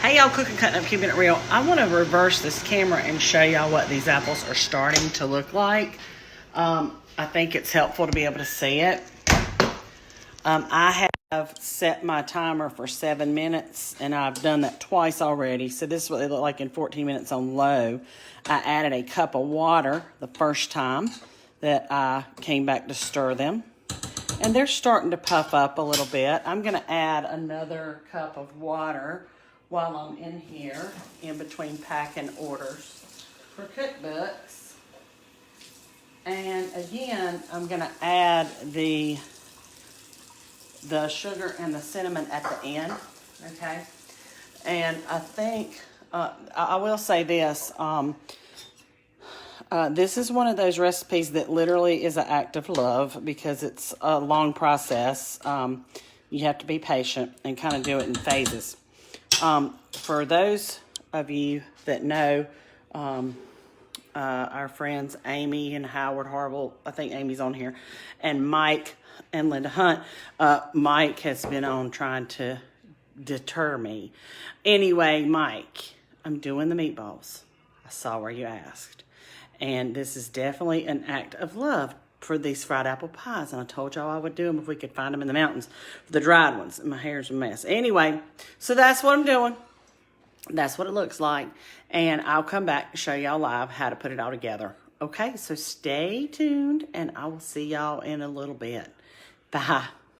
Hey y'all, cooking, cutting up, keeping it real. I want to reverse this camera and show y'all what these apples are starting to look like. I think it's helpful to be able to see it. I have set my timer for 7 minutes, and I've done that twice already. So this is what they look like in 14 minutes on low. I added a cup of water the first time that I came back to stir them. And they're starting to puff up a little bit. I'm going to add another cup of water while I'm in here, in between packing orders for cookbooks. And again, I'm going to add the sugar and the cinnamon at the end, okay? And I think, I will say this, this is one of those recipes that literally is an act of love because it's a long process. You have to be patient and kind of do it in phases. For those of you that know our friends Amy and Howard Harville, I think Amy's on here, and Mike and Linda Hunt, Mike has been on trying to deter me. Anyway, Mike, I'm doing the meatballs. I saw where you asked. And this is definitely an act of love for these fried apple pies. And I told y'all I would do them if we could find them in the mountains, the dried ones. And my hair's a mess. Anyway, so that's what I'm doing. That's what it looks like. And I'll come back and show y'all live how to put it all together. Okay, so stay tuned, and I will see y'all in a little bit. Bye.